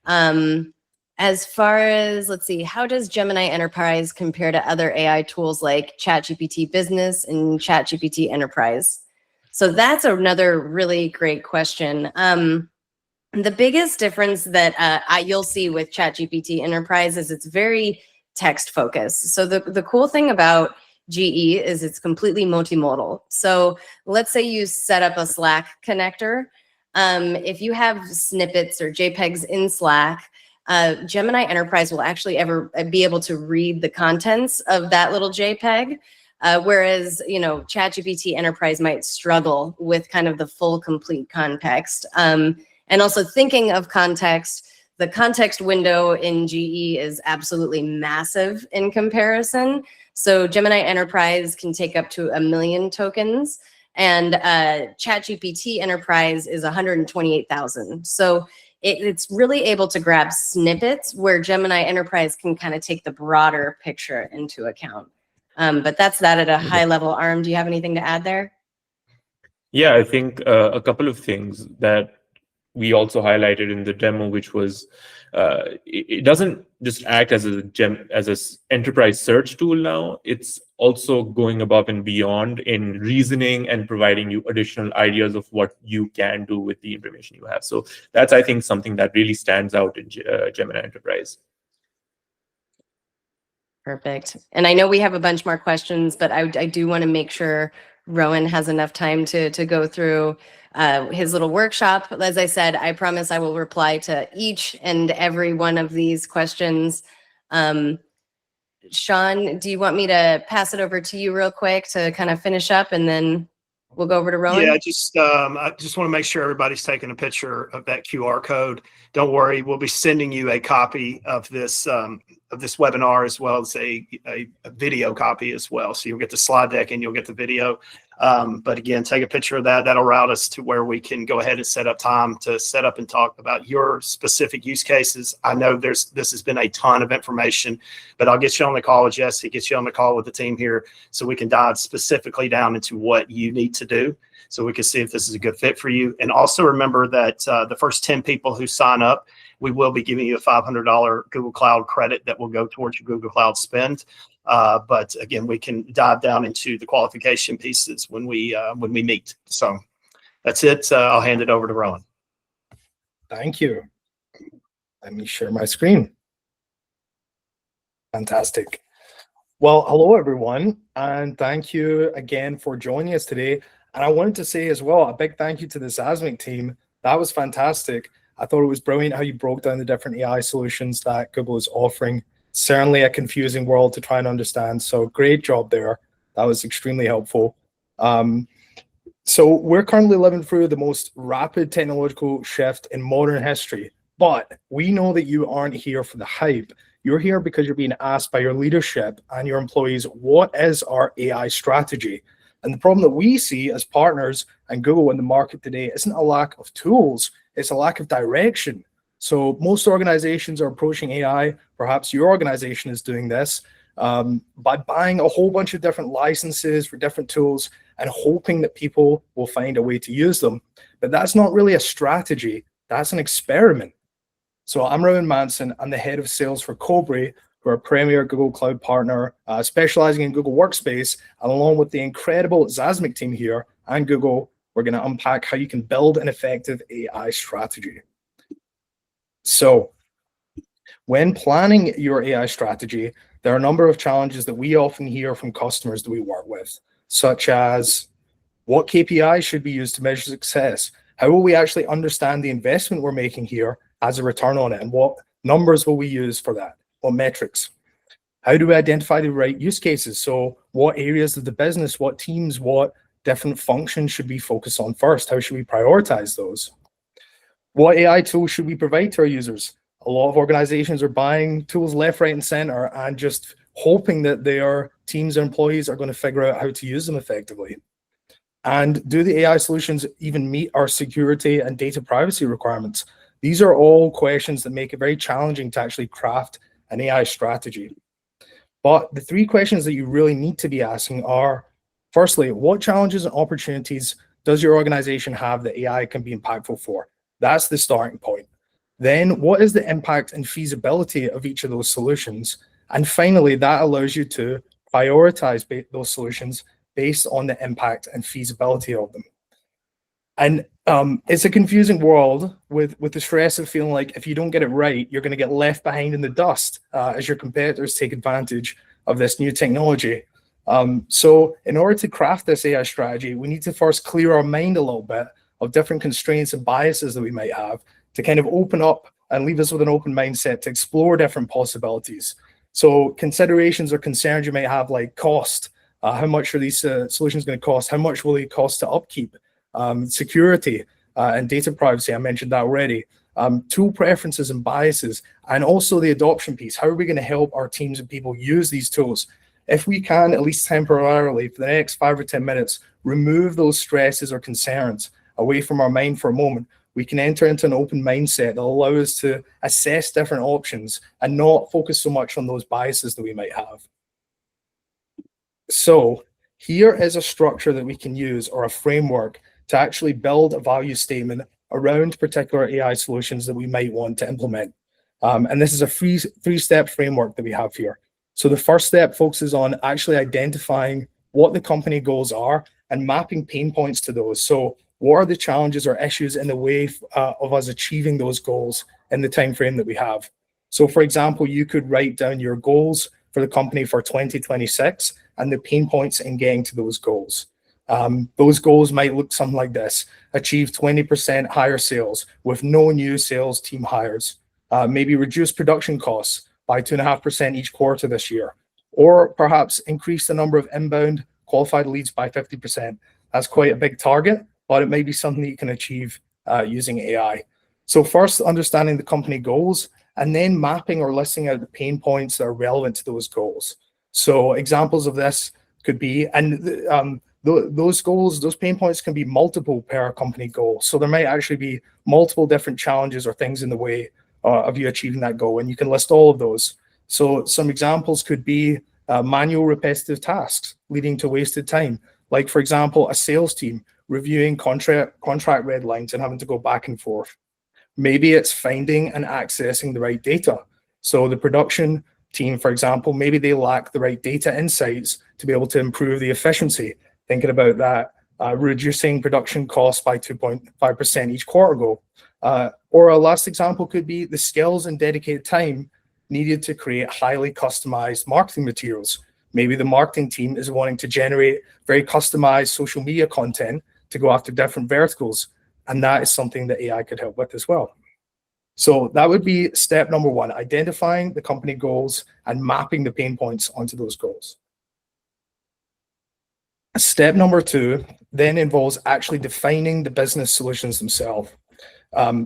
As far as, let's see, how does Gemini Enterprise compare to other AI tools like ChatGPT Business and ChatGPT Enterprise? So that's another really great question. The biggest difference that you'll see with ChatGPT Enterprise is it's very text focused. So the cool thing about GE is it's completely multimodal. So let's say you set up a Slack connector. If you have snippets or JPEGs in Slack, Gemini Enterprise will actually be able to read the contents of that little JPEG. Whereas, ChatGPT Enterprise might struggle with kind of the full complete context. And also thinking of context, the context window in GE is absolutely massive in comparison. So Gemini Enterprise can take up to 1 million tokens, and ChatGPT Enterprise is 128,000. So it's really able to grab snippets where Gemini Enterprise can kind of take the broader picture into account. But that's that at a high level. Arm, do you have anything to add there? Yeah, I think a couple of things that we also highlighted in the demo, which was it doesn't just act as an enterprise search tool now. It's also going above and beyond in reasoning and providing you additional ideas of what you can do with the information you have. So that's, I think, something that really stands out in Gemini Enterprise. Perfect. And I know we have a bunch more questions, but I do want to make sure Rowan has enough time to go through his little workshop. As I said, I promise I will reply to each and every one of these questions. Sean, do you want me to pass it over to you real quick to kind of finish up, and then we'll go over to Rowan? Yeah, I just want to make sure everybody's taking a picture of that QR code. Don't worry, we'll be sending you a copy of this webinar, as well as a video copy as well. So you'll get the slide deck and you'll get the video. But again, take a picture of that. That'll route us to where we can go ahead and set up time to set up and talk about your specific use cases. I know this has been a ton of information, but I'll get you on the call with Jesse, get you on the call with the team here, so we can dive specifically down into what you need to do, so we can see if this is a good fit for you. And also remember that the first 10 people who sign up, we will be giving you a $500 Google Cloud credit that will go towards your Google Cloud spend. But again, we can dive down into the qualification pieces when we meet. So that's it. I'll hand it over to Rowan. Thank you. Let me share my screen. Fantastic. Well, hello everyone, and thank you again for joining us today. And I wanted to say as well, a big thank you to the Zazmic team That was fantastic. I thought it was brilliant how you broke down the different AI solutions that Google is offering. Certainly a confusing world to try and understand. So great job there. That was extremely helpful. So we're currently living through the most rapid technological shift in modern history, but we know that you aren't here for the hype. You're here because you're being asked by your leadership and your employees, what is our AI strategy? And the problem that we see as partners and Google in the market today isn't a lack of tools, it's a lack of direction. So most organizations are approaching AI, perhaps your organization is doing this, by buying a whole bunch of different licenses for different tools and hoping that people will find a way to use them. But that's not really a strategy, that's an experiment. So I'm Rowan Manson, I'm the head of sales for Cobra, who are a premier Google Cloud partner, specializing in Google Workspace, and along with the incredible Zazmic team here and Google, we're going to unpack how you can build an effective AI strategy. So when planning your AI strategy, there are a number of challenges that we often hear from customers that we work with, such as what KPIs should be used to measure success? How will we actually understand the investment we're making here as a return on it? And what numbers will we use for that? What metrics? How do we identify the right use cases? So what areas of the business, what teams, what different functions should we focus on first? How should we prioritize those? What AI tools should we provide to our users? A lot of organizations are buying tools left, right, and center and just hoping that their teams and employees are going to figure out how to use them effectively. And do the AI solutions even meet our security and data privacy requirements? These are all questions that make it very challenging to actually craft an AI strategy. But the three questions that you really need to be asking are, firstly, what challenges and opportunities does your organization have that AI can be impactful for? That's the starting point. Then what is the impact and feasibility of each of those solutions? And finally, that allows you to prioritize those solutions based on the impact and feasibility of them. And it's a confusing world with the stress of feeling like if you don't get it right, you're going to get left behind in the dust as your competitors take advantage of this new technology. So in order to craft this AI strategy, we need to first clear our mind a little bit of different constraints and biases that we might have to kind of open up and leave us with an open mindset to explore different possibilities. So considerations or concerns you might have, like cost, how much are these solutions going to cost? How much will they cost to upkeep? Security and data privacy, I mentioned that already. Tool preferences and biases, and also the adoption piece. How are we going to help our teams and people use these tools? If we can, at least temporarily, for the next 5 or 10 minutes, remove those stresses or concerns away from our mind for a moment, we can enter into an open mindset that will allow us to assess different options and not focus so much on those biases that we might have. So here is a structure that we can use, or a framework, to actually build a value statement around particular AI solutions that we might want to implement. And this is a three-step framework that we have here. So the first step focuses on actually identifying what the company goals are and mapping pain points to those. So what are the challenges or issues in the way of us achieving those goals in the time frame that we have? So for example, you could write down your goals for the company for 2026 and the pain points in getting to those goals. Those goals might look something like this: achieve 20% higher sales with no new sales team hires, maybe reduce production costs by 2.5% each quarter this year, or perhaps increase the number of inbound qualified leads by 50%. That's quite a big target, but it may be something that you can achieve using AI. So first, understanding the company goals, and then mapping or listing out the pain points that are relevant to those goals. So examples of this could be, and those goals, those pain points can be multiple per company goal. So there might actually be multiple different challenges or things in the way of you achieving that goal, and you can list all of those. So some examples could be manual repetitive tasks leading to wasted time. Like, for example, a sales team reviewing contract red lines and having to go back and forth. Maybe it's finding and accessing the right data. So the production team, for example, maybe they lack the right data insights to be able to improve the efficiency. Thinking about that, reducing production costs by 2.5% each quarter goal. Or a last example could be the skills and dedicated time needed to create highly customized marketing materials. Maybe the marketing team is wanting to generate very customized social media content to go after different verticals. And that is something that AI could help with as well. So that would be step number one, identifying the company goals and mapping the pain points onto those goals. Step number two then involves actually defining the business solutions themselves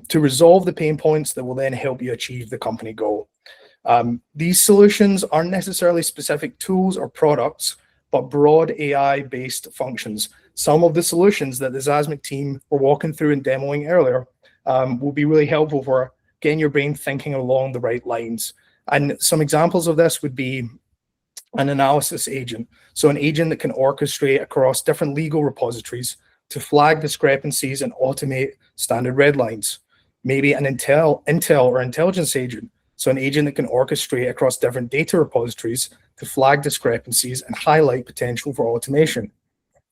to resolve the pain points that will then help you achieve the company goal. These solutions aren't necessarily specific tools or products, but broad AI-based functions. Some of the solutions that the Zazmic team were walking through and demoing earlier will be really helpful for getting your brain thinking along the right lines. And some examples of this would be an analysis agent. So an agent that can orchestrate across different legal repositories to flag discrepancies and automate standard red lines. Maybe an intel or intelligence agent. So an agent that can orchestrate across different data repositories to flag discrepancies and highlight potential for automation.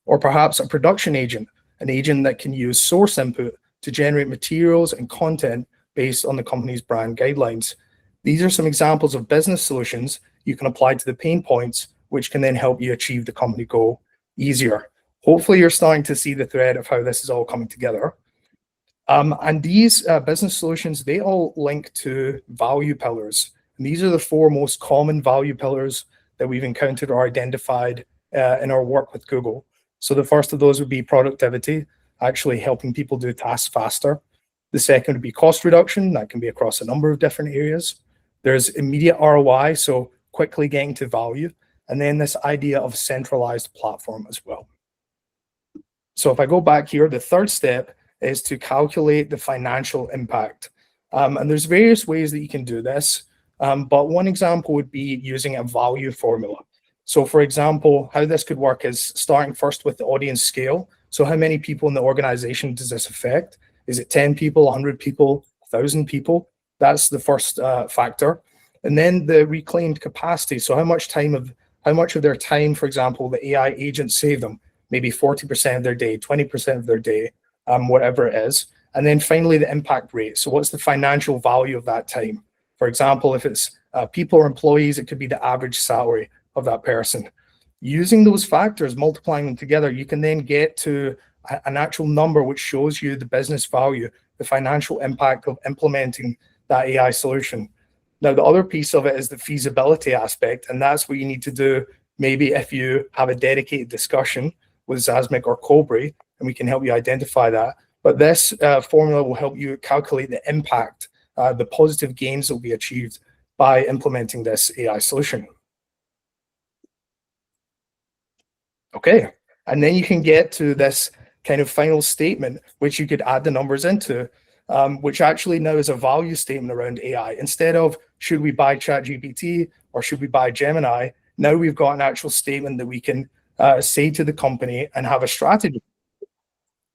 Or perhaps a production agent, an agent that can use source input to generate materials and content based on the company's brand guidelines. These are some examples of business solutions you can apply to the pain points, which can then help you achieve the company goal easier. Hopefully you're starting to see the thread of how this is all coming together. And these business solutions, they all link to value pillars. And these are the four most common value pillars that we've encountered or identified in our work with Google. So the first of those would be productivity, actually helping people do tasks faster. The second would be cost reduction. That can be across a number of different areas. There's immediate ROI, so quickly getting to value. And then this idea of centralized platform as well. So if I go back here, the third step is to calculate the financial impact. And there's various ways that you can do this. But one example would be using a value formula. So for example, how this could work is starting first with the audience scale. So how many people in the organization does this affect? Is it 10 people, 100 people, 1,000 people? That's the first factor. And then the reclaimed capacity. So how much of their time, for example, the AI agent saved them? Maybe 40% of their day, 20% of their day, whatever it is. And then finally, the impact rate. So what's the financial value of that time? For example, if it's people or employees, it could be the average salary of that person. Using those factors, multiplying them together, you can then get to an actual number which shows you the business value, the financial impact of implementing that AI solution. Now, the other piece of it is the feasibility aspect, and that's what you need to do maybe if you have a dedicated discussion with Zazmic or Colbury, and we can help you identify that. But this formula will help you calculate the impact, the positive gains that will be achieved by implementing this AI solution. Okay, and then you can get to this kind of final statement, which you could add the numbers into, which actually now is a value statement around AI. Instead of should we buy ChatGPT or should we buy Gemini, now we've got an actual statement that we can say to the company and have a strategy.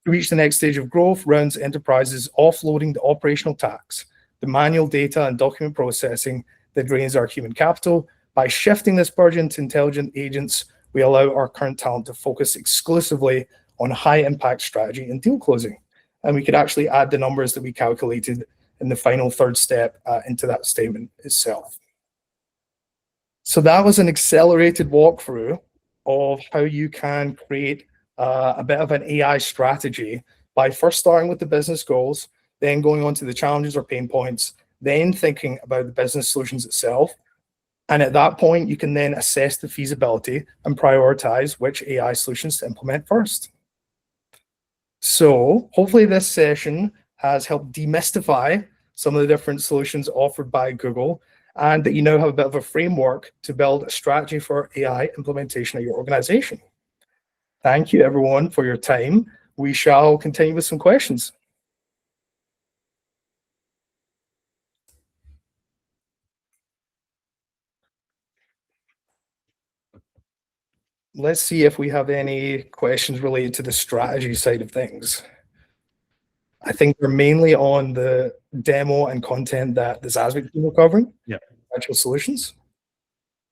To reach the next stage of growth, rounds enterprises offloading the operational tasks, the manual data and document processing that drains our human capital. By shifting this burden to intelligent agents, we allow our current talent to focus exclusively on high impact strategy and deal closing. And we could actually add the numbers that we calculated in the final third step into that statement itself. So that was an accelerated walkthrough of how you can create a bit of an AI strategy by first starting with the business goals, then going on to the challenges or pain points, then thinking about the business solutions itself. And at that point, you can then assess the feasibility and prioritize which AI solutions to implement first. So hopefully this session has helped demystify some of the different solutions offered by Google, and that you now have a bit of a framework to build a strategy for AI implementation at your organization. Thank you, everyone, for your time. We shall continue with some questions. Let's see if we have any questions related to the strategy side of things. I think we're mainly on the demo and content that the Zazmic team are covering. Yeah. Actual solutions.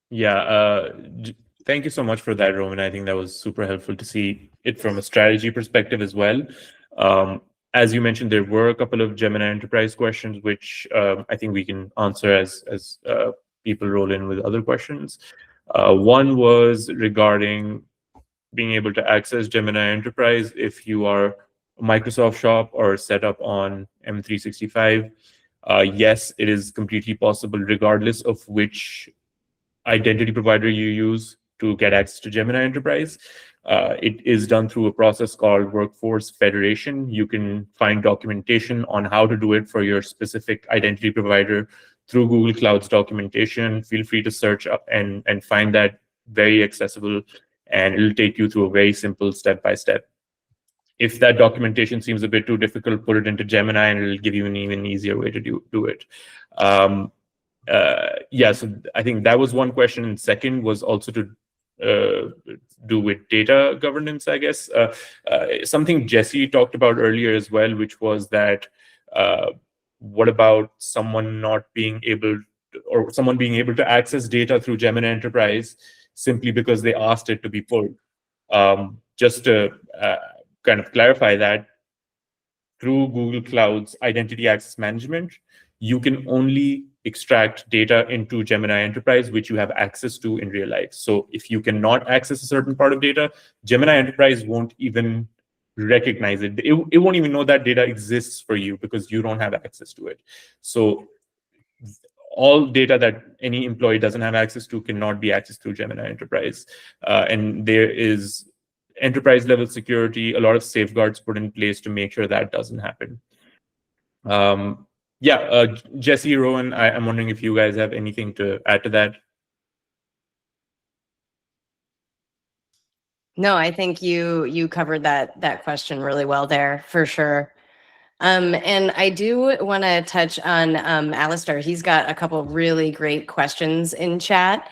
Yeah. Thank you so much for that, Roman. I think that was super helpful to see it from a strategy perspective as well. As you mentioned, there were a couple of Gemini Enterprise questions, which I think we can answer as people roll in with other questions. One was regarding being able to access Gemini Enterprise if you are Microsoft Shop or set up on M365. Yes, it is completely possible, regardless of which identity provider you use, to get access to Gemini Enterprise. It is done through a process called Workforce Federation. You can find documentation on how to do it for your specific identity provider through Google Cloud's documentation. Feel free to search up and find that very accessible, and it'll take you through a very simple step-by-step. If that documentation seems a bit too difficult, put it into Gemini and it'll give you an even easier way to do it. Yeah, so I think that was one question. And second was also to do with data governance, I guess. Something Jesse talked about earlier as well, which was that what about someone not being able to, or someone being able to access data through Gemini Enterprise simply because they asked it to be pulled? Just to kind of clarify that, through Google Cloud's identity access management, you can only extract data into Gemini Enterprise, which you have access to in real life. So if you cannot access a certain part of data, Gemini Enterprise won't even recognize it. It won't even know that data exists for you because you don't have access to it. So all data that any employee doesn't have access to cannot be accessed through Gemini Enterprise. And there is enterprise level security, a lot of safeguards put in place to make sure that doesn't happen. Yeah, Jesse, Rowan, I'm wondering if you guys have anything to add to that. No, I think you covered that question really well there, for sure. And I do want to touch on Alistair. He's got a couple really great questions in chat.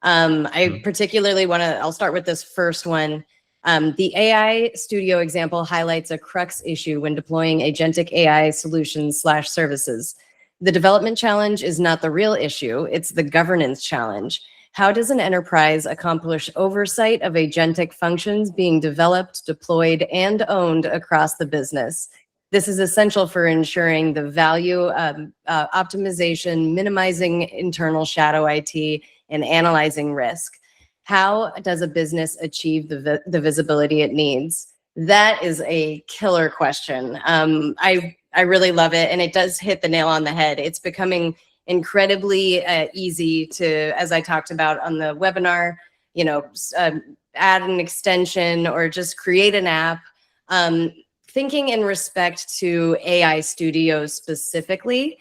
I particularly I'll start with this first one. The AI Studio example highlights a crux issue when deploying agentic AI solutions / services. The development challenge is not the real issue, it's the governance challenge. How does an enterprise accomplish oversight of agentic functions being developed, deployed, and owned across the business? This is essential for ensuring the value optimization, minimizing internal shadow IT, and analyzing risk. How does a business achieve the visibility it needs? That is a killer question. I really love it, and it does hit the nail on the head. It's becoming incredibly easy to, as I talked about on the webinar, add an extension or just create an app. Thinking in respect to AI Studio specifically,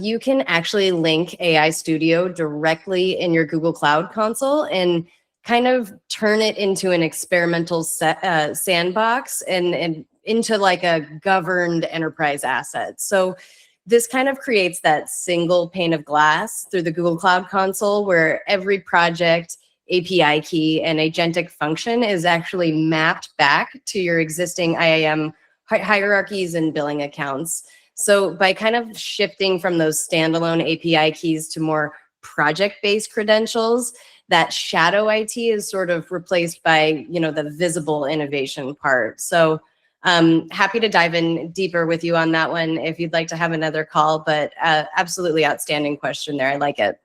you can actually link AI Studio directly in your Google Cloud Console and kind of turn it into an experimental sandbox and into like a governed enterprise asset. So this kind of creates that single pane of glass through the Google Cloud Console where every project, API key, and agentic function is actually mapped back to your existing IAM hierarchies and billing accounts. So by kind of shifting from those standalone API keys to more project-based credentials, that shadow IT is sort of replaced by, the visible innovation part. So happy to dive in deeper with you on that one if you'd like to have another call, but absolutely outstanding question there. I like it.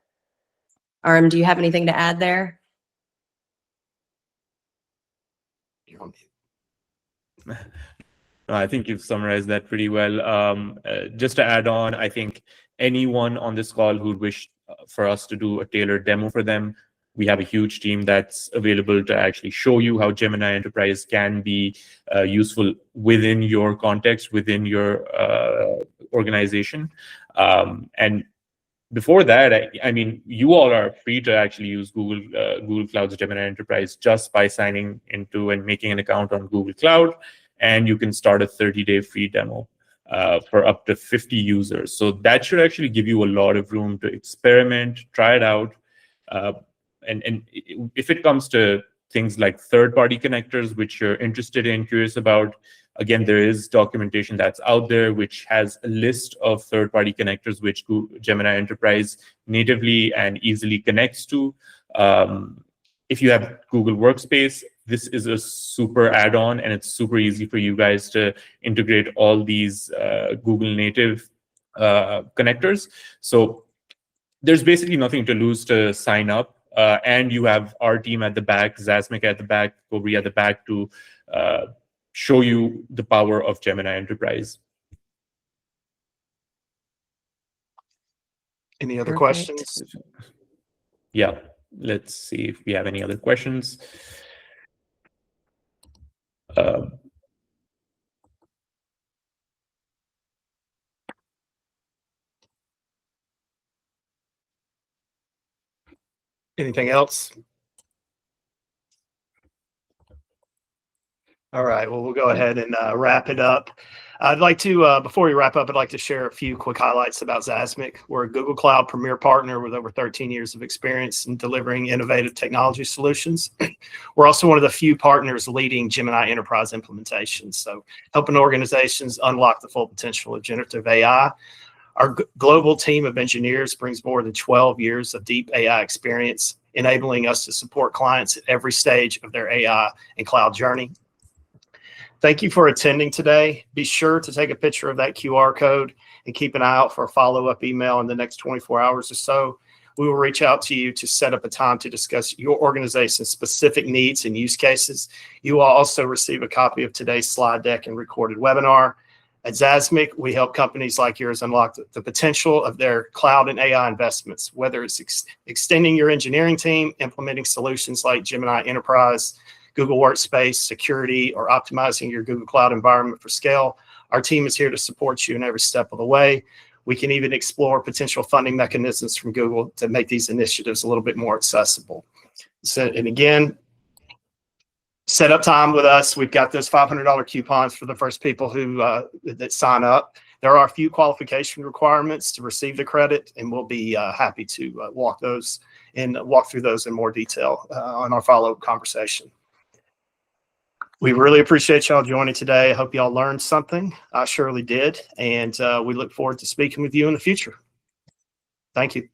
Aram, do you have anything to add there? I think you've summarized that pretty well. Just to add on, I think anyone on this call who'd wish for us to do a tailored demo for them, we have a huge team that's available to actually show you how Gemini Enterprise can be useful within your context, within your organization. And before that, I mean, you all are free to actually use Google Cloud's Gemini Enterprise just by signing into and making an account on Google Cloud. And you can start a 30-day free demo for up to 50 users. So that should actually give you a lot of room to experiment, try it out. And if it comes to things like third-party connectors, which you're interested in, curious about, again, there is documentation that's out there which has a list of third-party connectors which Gemini Enterprise natively and easily connects to. If you have Google Workspace, this is a super add-on, and it's super easy for you guys to integrate all these Google native connectors. So there's basically nothing to lose to sign up. And you have our team at the back, Zazmic at the back, Kobri at the back to show you the power of Gemini Enterprise. Any other Perfect. questions? Yeah, let's see if we have any other questions. Anything else? All right, well, we'll go ahead and wrap it up. I'd like to, before we wrap up, I'd like to share a few quick highlights about Zazmic. We're a Google Cloud Premier Partner with over 13 years of experience in delivering innovative technology solutions. We're also one of the few partners leading Gemini Enterprise implementations, so helping organizations unlock the full potential of generative AI. Our global team of engineers brings more than 12 years of deep AI experience, enabling us to support clients at every stage of their AI and cloud journey. Thank you for attending today. Be sure to take a picture of that QR code and keep an eye out for a follow-up email in the next 24 hours or so. We will reach out to you to set up a time to discuss your organization's specific needs and use cases. You will also receive a copy of today's slide deck and recorded webinar. At Zazmic, we help companies like yours unlock the potential of their cloud and AI investments, whether it's extending your engineering team, implementing solutions like Gemini Enterprise, Google Workspace, security, or optimizing your Google Cloud environment for scale. Our team is here to support you in every step of the way. We can even explore potential funding mechanisms from Google to make these initiatives a little bit more accessible. So, and again, set up time with us. We've got those $500 coupons for the first people who that sign up. There are a few qualification requirements to receive the credit, and we'll be happy to walk through those in more detail on our follow-up conversation. We really appreciate y'all joining today. I hope y'all learned something. I surely did. And we look forward to speaking with you in the future. Thank you.